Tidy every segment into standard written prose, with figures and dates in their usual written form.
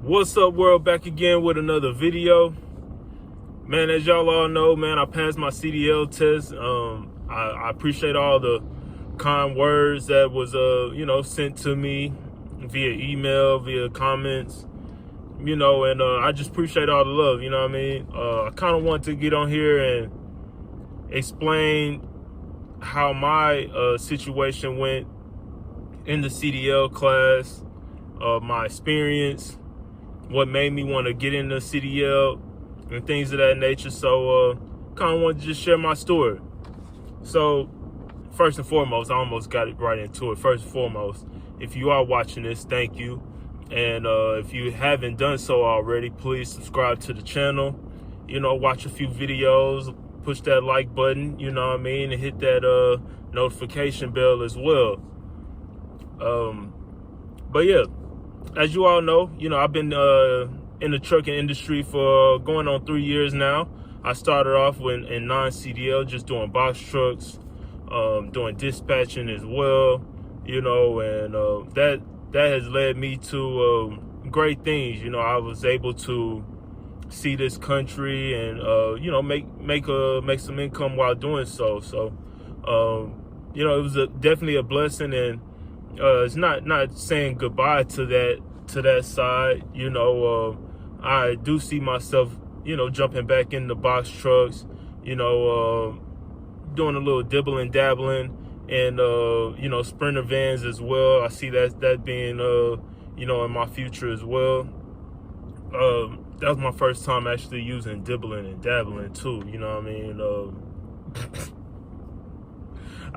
What's up, world? Back again with another video. Man, as y'all all know, man, I passed my CDL test. I appreciate all the kind words that was sent to me via email, via comments, and I just appreciate all the love. You know what I mean? I kind of want to get on here and explain how my situation went in the CDL class, my experience, what made me want to get into CDL and things of that nature. So kind of want to just share my story. So first and foremost, I almost got it right into it. First and foremost, if you are watching this, thank you. And if you haven't done so already, please subscribe to the channel. Watch a few videos, push that like button, you know what I mean, and hit that notification bell as well. But yeah, as you all know, I've been in the trucking industry for going on 3 years now. I started off in non-CDL, just doing box trucks, doing dispatching as well, and that has led me to great things. I was able to see this country and make some income while doing so. So it was definitely a blessing, and it's not saying goodbye to that side. I do see myself jumping back into box trucks, doing a little dibble and dabbling, and Sprinter vans as well. I see that being in my future as well. That was my first time actually using dibbling and dabbling too, you know what I mean?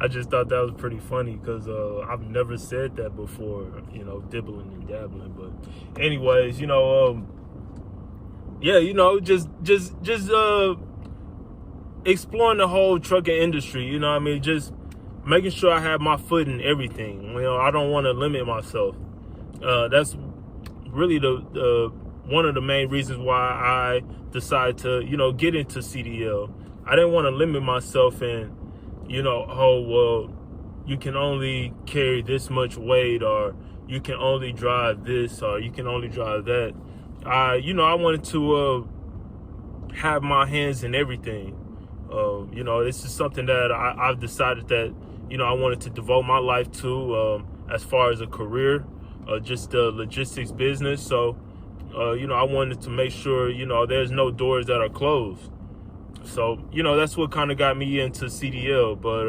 I just thought that was pretty funny because I've never said that before, dibbling and dabbling. But anyways, just exploring the whole trucking industry, just making sure I have my foot in everything. I don't want to limit myself. That's really the one of the main reasons why I decided to, get into CDL. I didn't want to limit myself in, you can only carry this much weight, or you can only drive this, or you can only drive that. I wanted to have my hands in everything. This is something that I've decided that, I wanted to devote my life to as far as a career, just the logistics business. So, I wanted to make sure, there's no doors that are closed. So, that's what kind of got me into CDL. But,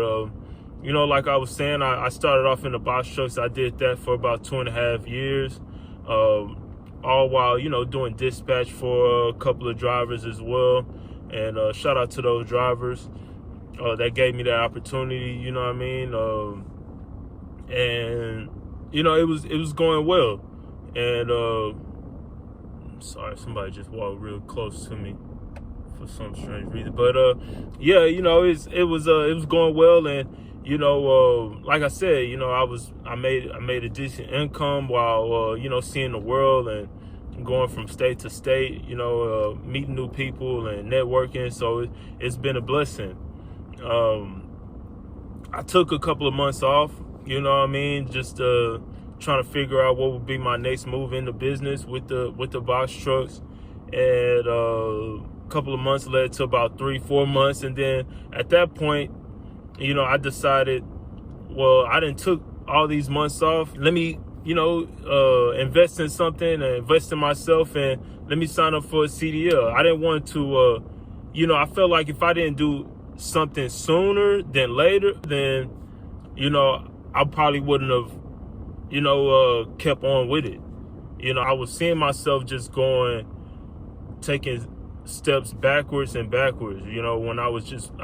like I was saying, I started off in the box trucks. I did that for about 2.5 years, all while, doing dispatch for a couple of drivers as well. And shout out to those drivers that gave me that opportunity, you know what I mean? And, it was going well. And, sorry, somebody just walked real close to me for some strange reason. But yeah, it was going well, and like I said, I made a decent income while seeing the world and going from state to state, meeting new people and networking. So it's been a blessing. I took a couple of months off, just trying to figure out what would be my next move in the business with the box trucks. And a couple of months led to about 3-4 months, and then at that point, I decided, well, I done took all these months off. Let me, invest in something and invest in myself, and let me sign up for a CDL. I didn't want to, I felt like if I didn't do something sooner than later, then, I probably wouldn't have, kept on with it. I was seeing myself just taking steps backwards and backwards. When I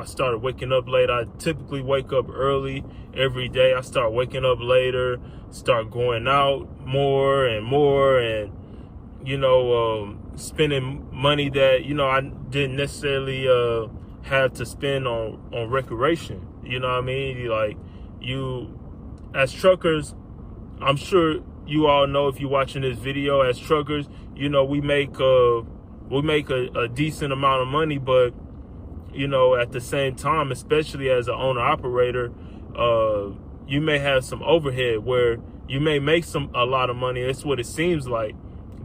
started waking up late. I typically wake up early every day. I start waking up later, start going out more and more, and spending money that I didn't necessarily have to spend on recreation. You know what I mean? Like, you as truckers, I'm sure you all know, if you're watching this video, as truckers, we make a decent amount of money, but at the same time, especially as an owner operator, you may have some overhead where you may make a lot of money. That's what it seems like,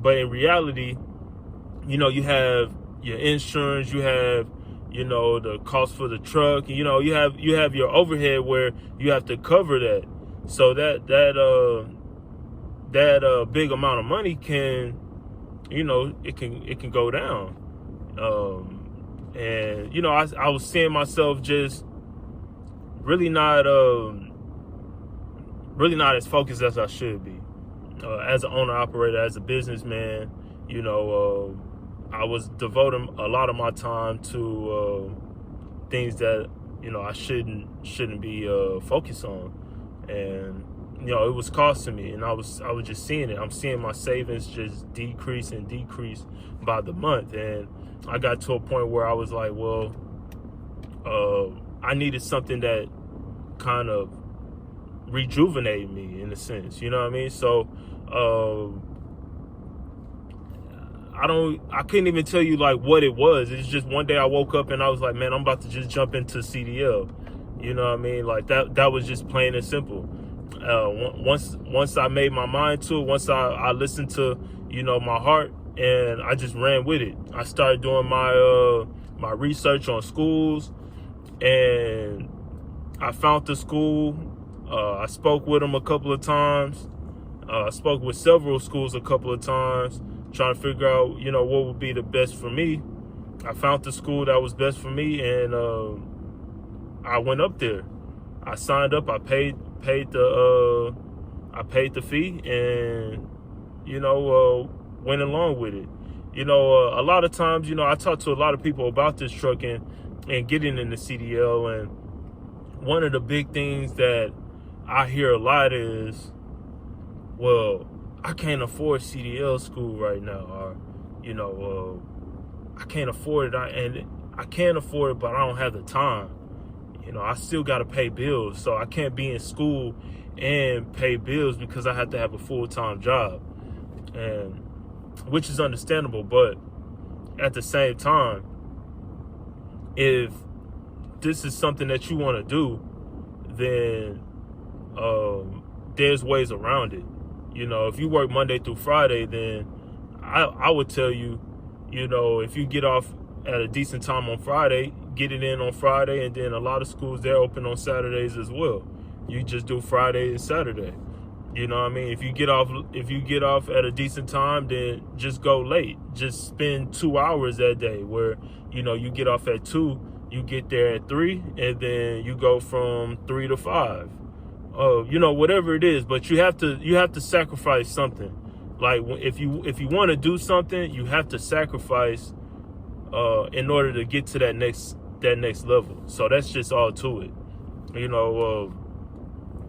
But in reality, you have your insurance, you have, the cost for the truck, you have your overhead where you have to cover that. So that big amount of money can, it can go down. And I was seeing myself just really not as focused as I should be. As an owner operator, as a businessman, I was devoting a lot of my time to things that I shouldn't be focused on, and it was costing me, and I was just seeing it. I'm seeing my savings just decrease and decrease by the month, and I got to a point where I was like, well, I needed something that kind of rejuvenated me in a sense, you know what I mean? So I couldn't even tell you like what it was. It's just one day I woke up and I was like, man, I'm about to just jump into CDL. You know what I mean? Like that was just plain and simple. Once I made my mind to it, once I listened to, my heart, and I just ran with it. I started doing my research on schools, and I found the school. I spoke with them a couple of times. I spoke with several schools a couple of times, trying to figure out, what would be the best for me. I found the school that was best for me, and I went up there. I signed up. I paid the fee, and went along with it. A lot of times, I talk to a lot of people about this truck and getting in the CDL, and one of the big things that I hear a lot is, well, I can't afford CDL school right now, or I can't afford it, and I can't afford it, but I don't have the time. I still got to pay bills, so I can't be in school and pay bills because I have to have a full-time job, and which is understandable. But at the same time, if this is something that you want to do, then there's ways around it. If you work Monday through Friday, then I would tell you, if you get off at a decent time on Friday, get it in on Friday, and then a lot of schools, they're open on Saturdays as well. You just do Friday and Saturday. You know what I mean? If you get off at a decent time, then just go late. Just spend 2 hours that day where, you get off at 2, you get there at 3, and then you go from 3 to 5. Whatever it is, but you have to sacrifice something. Like if you want to do something, you have to sacrifice in order to get to that next level. So that's just all to it.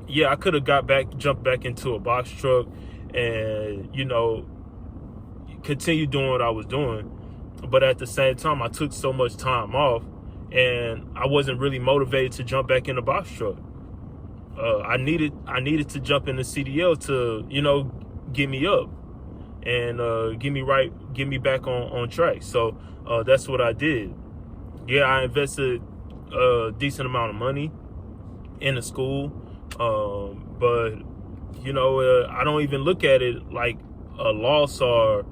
Yeah, I could have jumped back into a box truck and, continue doing what I was doing. But at the same time, I took so much time off, and I wasn't really motivated to jump back in the box truck. I needed to jump in the CDL to, get me up and get me back on track. So that's what I did. Yeah, I invested a decent amount of money in the school, but I don't even look at it like a loss, or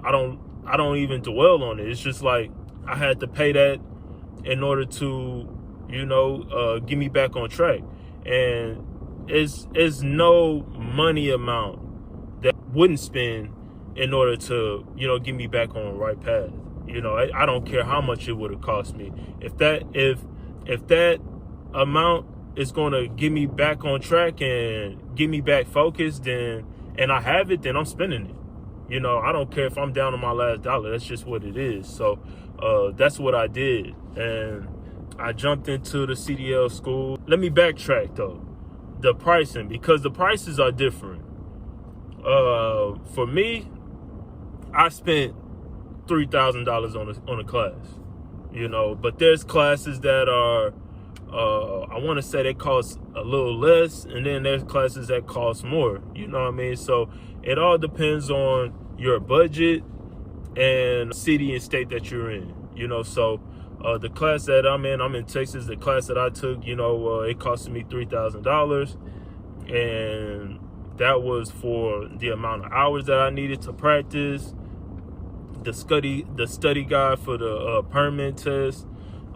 I don't even dwell on it. It's just like I had to pay that in order to get me back on track. And it's no money amount that I wouldn't spend in order to get me back on the right path. I don't care how much it would have cost me. If that amount is going to get me back on track and get me back focused, and I have it, then I'm spending it. I don't care if I'm down to my last dollar. That's just what it is. So that's what I did, and I jumped into the CDL school. Let me backtrack though, the pricing, because the prices are different. For me, I spent $3,000 on a class, but there's classes that are, I want to say they cost a little less, and then there's classes that cost more, you know what I mean? So it all depends on your budget and city and state that you're in, so the class that I'm in Texas. The class that I took, it costed me $3,000, and that was for the amount of hours that I needed to practice, the study guide for the permit test,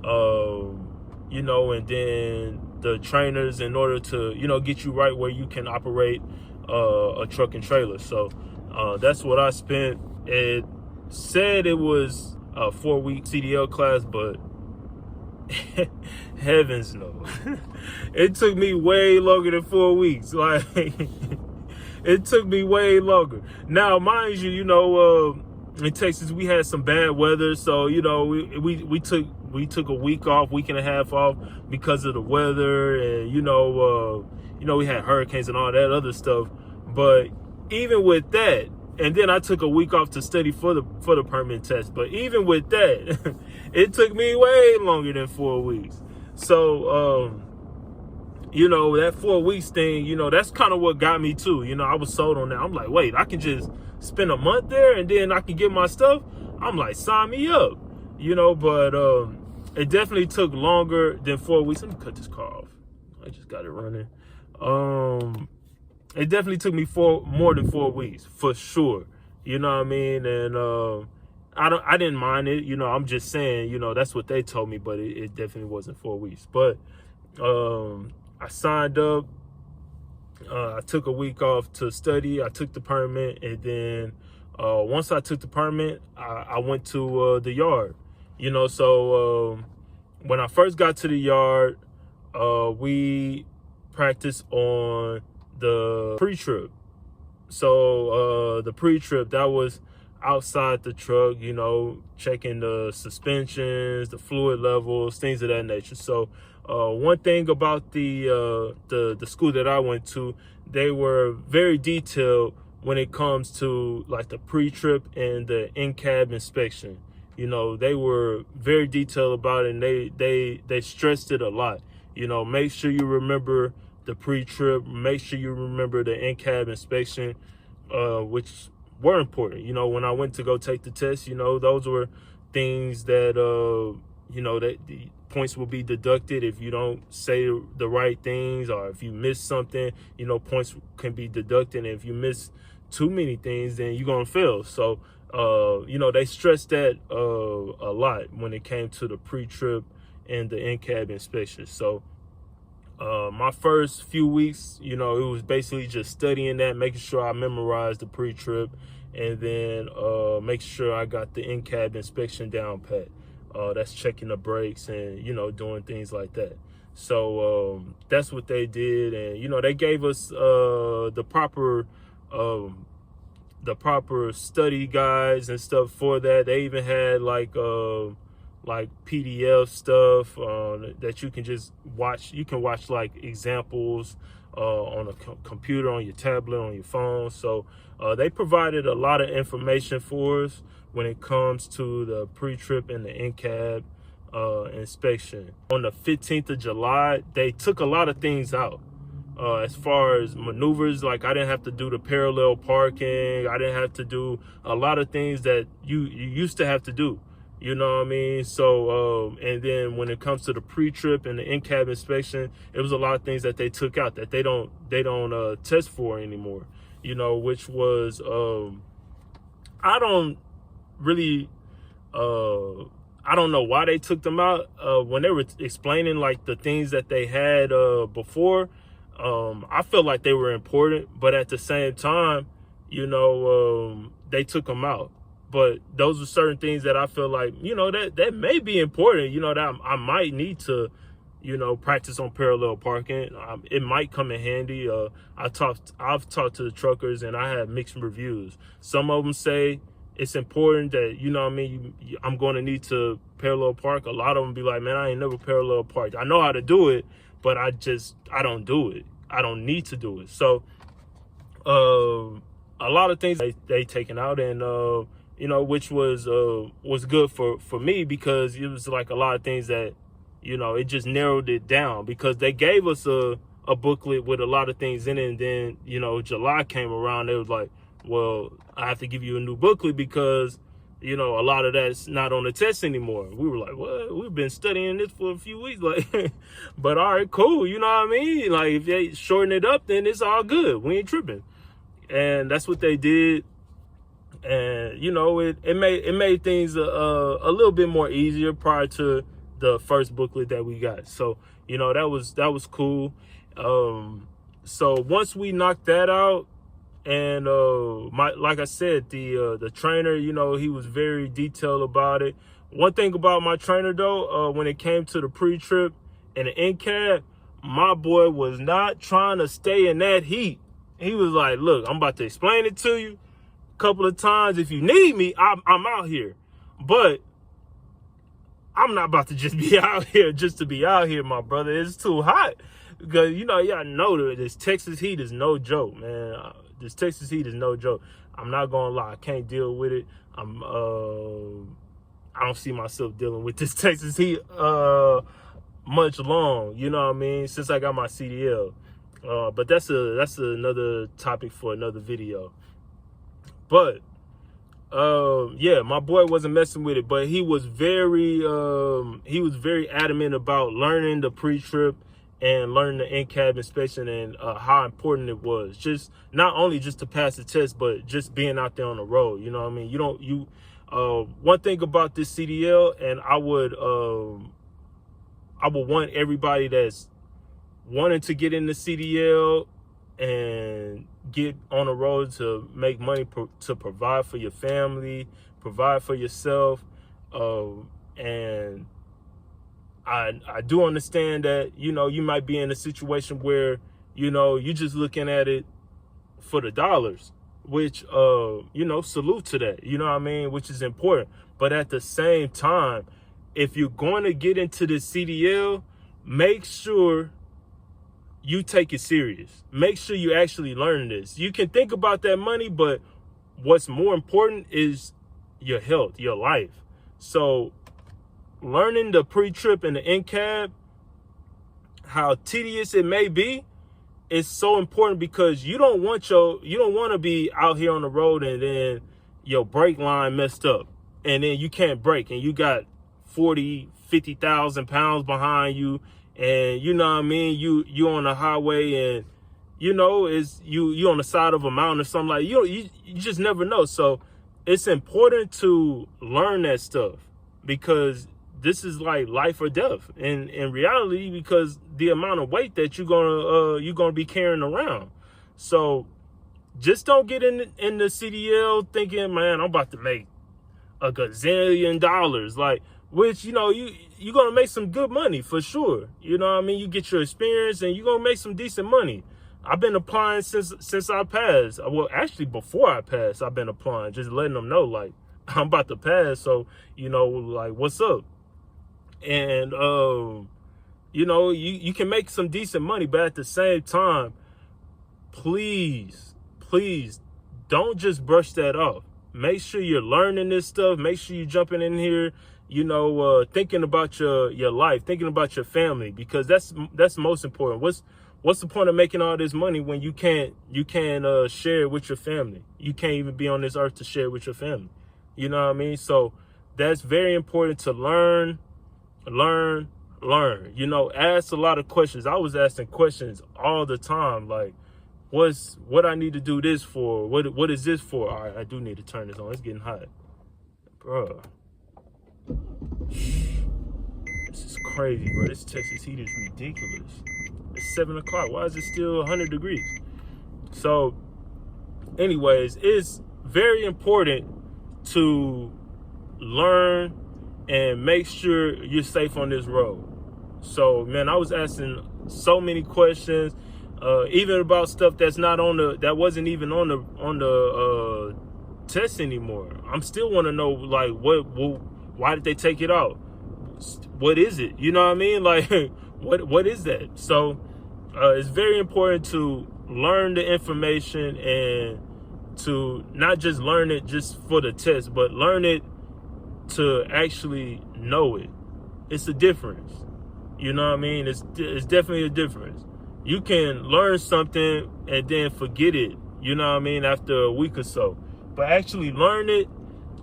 and then the trainers in order to, get you right where you can operate a truck and trailer. So that's what I spent. It said it was a 4-week CDL class, but heavens no. It took me way longer than 4 weeks. Like, it took me way longer. Now, mind you, in Texas we had some bad weather, so we took a week and a half off because of the weather, and we had hurricanes and all that other stuff. But even with that, and then I took a week off to study for the permit test. But even with that, it took me way longer than 4 weeks. So that 4 weeks thing, that's kind of what got me too. I was sold on that. I'm like, wait, I can just spend a month there and then I can get my stuff. I'm like, sign me up, but it definitely took longer than 4 weeks. Let me cut this car off. I just got it running. It definitely took me more than 4 weeks for sure. You know what I mean? And I didn't mind it. I'm just saying, that's what they told me, but it definitely wasn't 4 weeks. But I signed up. I took a week off to study. I took the permit, and then once I took the permit, I went to the yard. So when I first got to the yard, we practiced on the pre-trip. So the pre-trip, that was outside the truck, checking the suspensions, the fluid levels, things of that nature. So one thing about the school that I went to, they were very detailed when it comes to like the pre-trip and the in-cab inspection. They were very detailed about it, and they stressed it a lot. Make sure you remember the pre-trip, make sure you remember the in-cab inspection, which were important. When I went to go take the test, those were things that, that the points will be deducted if you don't say the right things, or if you miss something, points can be deducted. And if you miss too many things, then you're going to fail. So, they stressed that a lot when it came to the pre-trip and the in-cab inspection. So, my first few weeks, it was basically just studying that, making sure I memorized the pre-trip, and then make sure I got the in-cab inspection down pat. That's checking the brakes and, doing things like that. So that's what they did. And, they gave us the proper study guides and stuff for that. They even had like PDF stuff that you can just watch. You can watch like examples on a computer, on your tablet, on your phone. So they provided a lot of information for us when it comes to the pre-trip and the in-cab inspection. On the 15th of July, they took a lot of things out. As far as maneuvers, like I didn't have to do the parallel parking. I didn't have to do a lot of things that you used to have to do. You know what I mean? So, and then when it comes to the pre-trip and the in-cab inspection, it was a lot of things that they took out that they don't test for anymore. Which was, I don't know why they took them out. When they were explaining like the things that they had before, I felt like they were important, but at the same time, they took them out. But those are certain things that I feel like, that may be important, that I might need to, practice on parallel parking. It might come in handy. I've talked to the truckers, and I have mixed reviews. Some of them say it's important that, I'm going to need to parallel park. A lot of them be like, man, I ain't never parallel parked. I know how to do it, but I don't do it. I don't need to do it. So a lot of things they taken out, and which was good for me, because it was like a lot of things that, it just narrowed it down, because they gave us a booklet with a lot of things in it. And then, July came around. It was like, well, I have to give you a new booklet because, a lot of that's not on the test anymore. We were like, what? We've been studying this for a few weeks. Like, but all right, cool. You know what I mean? Like, if they shorten it up, then it's all good. We ain't tripping. And that's what they did. And you know, it made things a little bit more easier prior to the first booklet that we got. So you know, that was cool. So once we knocked that out, and like I said, the trainer, you know, he was very detailed about it. One thing about my trainer though, when it came to the pre-trip and the NCAB, my boy was not trying to stay in that heat. He was like, look, I'm about to explain it to you a couple of times. If you need me, I'm out here. But I'm not about to just be out here just to be out here, my brother. It's too hot. Because, you know, y'all know that this Texas heat is no joke, man. This Texas heat is no joke. I'm not going to lie. I can't deal with it. I don't see myself dealing with this Texas heat much long, you know what I mean, since I got my CDL. But that's another topic for another video. But yeah, my boy wasn't messing with it, but he was very adamant about learning the pre-trip and learning the in-cab inspection, and how important it was, just not only just to pass the test, but just being out there on the road. You know what I mean? One thing about this CDL, and I would want everybody that's wanting to get in the CDL and get on the road to make money to provide for your family, provide for yourself, and I do understand that, you know, you might be in a situation where, you know, you're just looking at it for the dollars, which, you know, salute to that, you know what I mean, which is important. But at the same time, if you're going to get into the CDL, make sure you take it serious. Make sure you actually learn this. You can think about that money, but what's more important is your health, your life. So learning the pre-trip and the NCAB, how tedious it may be, is so important, because you don't want to be out here on the road and then your brake line messed up and then you can't brake and you got 50,000 pounds behind you, and you know what I mean, you on the highway, and you know, you on the side of a mountain or something, like you just never know. So it's important to learn that stuff, because this is like life or death in reality, because the amount of weight that you're gonna be carrying around. So just don't get in the CDL thinking, man, I'm about to make a gazillion dollars, like, which, you know, you're gonna make some good money for sure. You know what I mean? You get your experience and you're gonna make some decent money. I've been applying since I passed. Well, actually before I passed, I've been applying, just letting them know, like, I'm about to pass, so, you know, like, what's up? And you know, you can make some decent money, but at the same time, please don't just brush that off. Make sure you're learning this stuff. Make sure you're jumping in here, you know, thinking about your life, thinking about your family, because that's most important. What's the point of making all this money when you can't share it with your family? You can't even be on this earth to share it with your family. You know what I mean? So that's very important, to learn. You know, ask a lot of questions. I was asking questions all the time, like, what I need to do this for? What is this for? All right, I do need to turn this on. It's getting hot, bro. This is crazy, bro. This Texas heat is ridiculous. It's 7 o'clock. Why is it still 100 degrees? So, anyways, it's very important to learn and make sure you're safe on this road. So, man, I was asking so many questions, even about stuff that wasn't even on the test anymore. I'm still want to know, like, why did they take it out? What is it? You know what I mean? Like, what is that? So, it's very important to learn the information, and to not just learn it just for the test, but learn it to actually know it. It's a difference. You know what I mean? It's definitely a difference. You can learn something and then forget it, you know what I mean, after a week or so. But actually learn it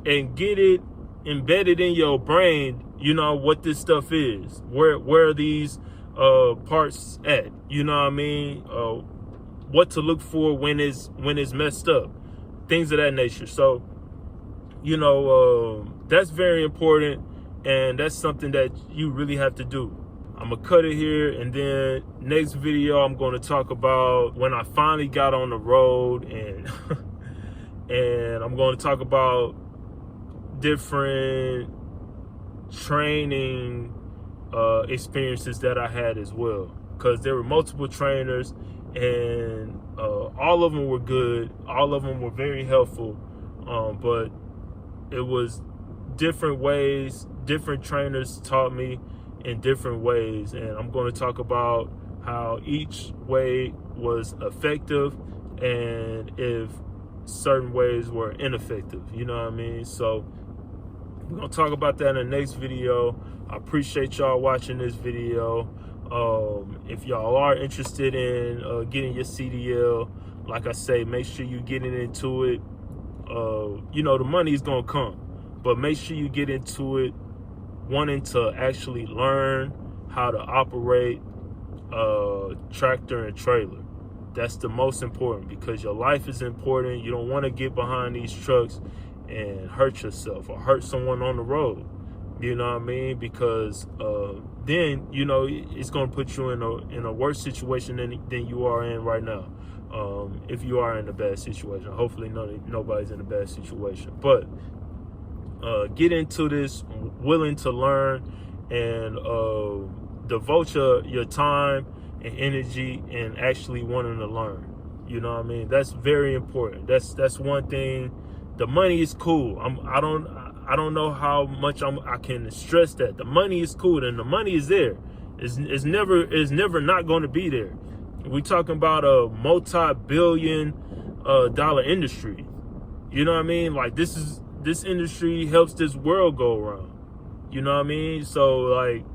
and get it embedded in your brain, you know, what this stuff is. Where are these parts at? You know what I mean? What to look for when it's messed up. Things of that nature. So that's very important, and that's something that you really have to do. I'm gonna cut it here, and then next video I'm going to talk about when I finally got on the road, and and I'm going to talk about different training experiences that I had as well, because there were multiple trainers, and all of them were good, all of them were very helpful, but it was different ways. Different trainers taught me in different ways, and I'm going to talk about how each way was effective and if certain ways were ineffective. You know what I mean? So we're going to talk about that in the next video. I appreciate y'all watching this video. If y'all are interested in getting your CDL, like I say, make sure you getting into it. The money is going to come, but make sure you get into it wanting to actually learn how to operate a tractor and trailer. That's the most important, because your life is important. You don't want to get behind these trucks and hurt yourself or hurt someone on the road. You know what I mean? Because then it's going to put you in a worse situation than you are in right now. If you are in a bad situation, hopefully nobody's in a bad situation. But get into this willing to learn, and devote your time and energy and actually wanting to learn. You know what I mean? That's very important. That's one thing. The money is cool. I don't know how much I can stress that. The money is cool, and the money is there. It's never not going to be there. We're talking about a multi-billion dollar industry. You know what I mean? Like, this industry helps this world go around. You know what I mean? So, like,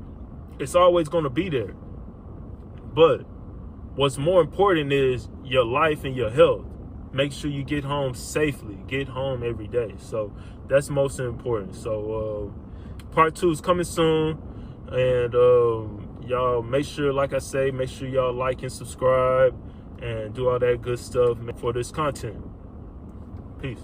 it's always going to be there. But what's more important is your life and your health. Make sure you get home safely. Get home every day. So that's most important. So part 2 is coming soon. And y'all make sure, like I say, make sure y'all like and subscribe and do all that good stuff for this content. Peace.